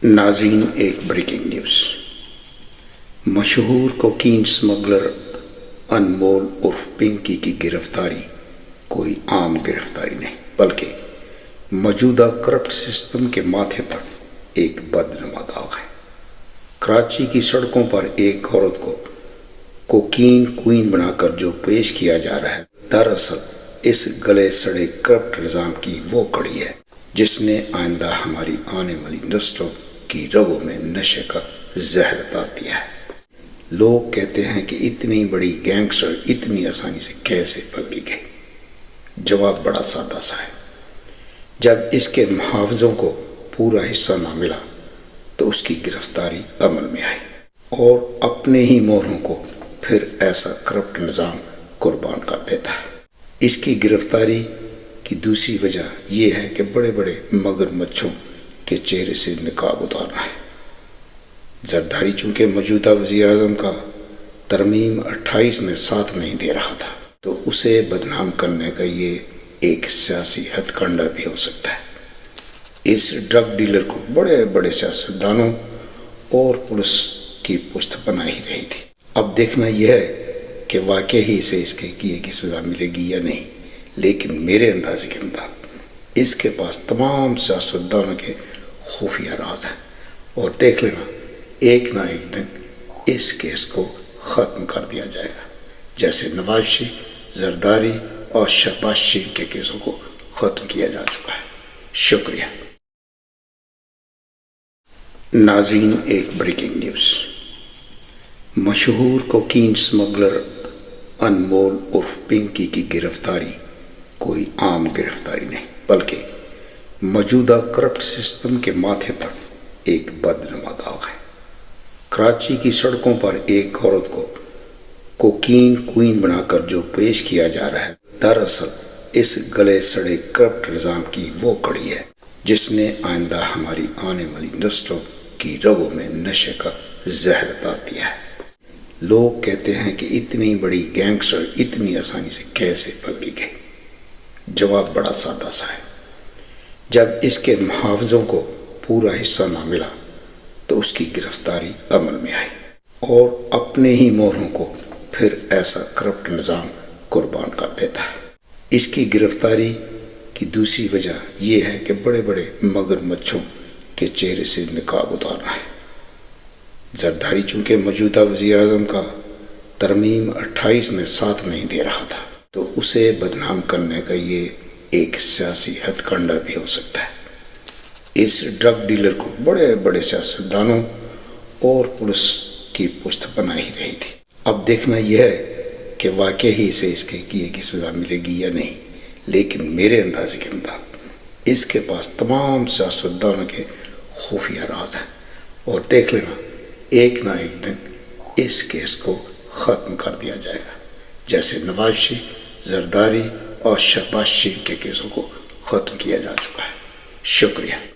ناظرین، ایک breaking news. مشہور کوکین سمگلر انمول عرف پنکی کی گرفتاری کوئی عام گرفتاری نہیں، بلکہ موجودہ کرپٹ سسٹم کے ماتھے پر ایک بدنما داغ ہے۔ کراچی کی سڑکوں پر ایک عورت کو کوکین کوئین بنا کر جو پیش کیا جا رہا ہے، دراصل اس گلے سڑے کرپٹ نظام کی وہ کڑی ہے جس نے آئندہ ہماری آنے والی نسلوں کی رگوں میں نشے کا زہر ڈال دیا ہے۔ لوگ کہتے ہیں کہ اتنی بڑی گینگسٹر اتنی آسانی سے کیسے پکڑی گئی؟ جواب بڑا سادہ سا ہے۔ جب اس کے محافظوں کو پورا حصہ نہ ملا تو اس کی گرفتاری عمل میں آئی، اور اپنے ہی موروں کو پھر ایسا کرپٹ نظام قربان کر دیتا ہے۔ اس کی گرفتاری کی دوسری وجہ یہ ہے کہ بڑے بڑے مگر مچھوں کے چہرے سے نقاب اتارنا ہے۔ زرداری چونکہ موجودہ وزیر اعظم کا ترمیم 28 میں ساتھ نہیں دے رہا تھا، تو اسے بدنام کرنے کا یہ ایک سیاسی ہتھ کنڈا بھی ہو سکتا ہے۔ اس ڈرگ ڈیلر کو بڑے بڑے سیاستدانوں اور پولیس کی پشت پناہی رہی تھی۔ اب دیکھنا یہ ہے کہ واقعی ہی اسے اس کے کیے کی سزا ملے گی یا نہیں، لیکن میرے اندازے کے مطابق اس کے پاس تمام سیاستدانوں کے خفیہ راز ہیں، اور دیکھ لینا ایک نہ ایک دن اس کیس کو ختم کر دیا جائے گا، جیسے نواز شریف، زرداری اور شہباز شریف کے کیسوں کو ختم کیا جا چکا ہے۔ شکریہ۔ ناظرین، ایک بریکنگ نیوز۔ مشہور کوکین سمگلر انمول عرف پنکی کی گرفتاری کوئی عام گرفتاری نہیں، بلکہ موجودہ کرپٹ سسٹم کے ماتھے پر ایک بدنما داغ ہے۔ کراچی کی سڑکوں پر ایک عورت کو کوکین کوئین بنا کر جو پیش کیا جا رہا ہے، دراصل اس گلے سڑے کرپٹ نظام کی وہ کڑی ہے جس نے آئندہ ہماری آنے والی نسلوں کی رگوں میں نشے کا زہر ڈال دیا ہے۔ لوگ کہتے ہیں کہ اتنی بڑی گینگسٹر اتنی آسانی سے کیسے پکڑی گئی؟ جواب بڑا سادہ سا ہے۔ جب اس کے محافظوں کو پورا حصہ نہ ملا تو اس کی گرفتاری عمل میں آئی، اور اپنے ہی موروں کو پھر ایسا کرپٹ نظام قربان کر دیتا ہے۔ اس کی گرفتاری کی دوسری وجہ یہ ہے کہ بڑے بڑے مگر مچھوں کے چہرے سے نقاب اتارنا ہے۔ زرداری چونکہ موجودہ وزیر اعظم کا ترمیم 28 میں ساتھ نہیں دے رہا تھا، تو اسے بدنام کرنے کا یہ ایک سیاسی ہتھ کنڈا بھی ہو سکتا ہے۔ اس ڈرگ ڈیلر کو بڑے بڑے سیاستدانوں اور پولیس کی پشت پناہی رہی تھی۔ اب دیکھنا یہ ہے کہ واقعی ہی اسے اس کے کیے کی سزا ملے گی یا نہیں، لیکن میرے اندازے کے مطابق اس کے پاس تمام سیاستدانوں کے خفیہ راز ہیں، اور دیکھ لینا ایک نہ ایک دن اس کیس کو ختم کر دیا جائے گا، جیسے نواز شریف، زرداری اور شہباز شریف کے کیسوں کو ختم کیا جا چکا ہے۔ شکریہ۔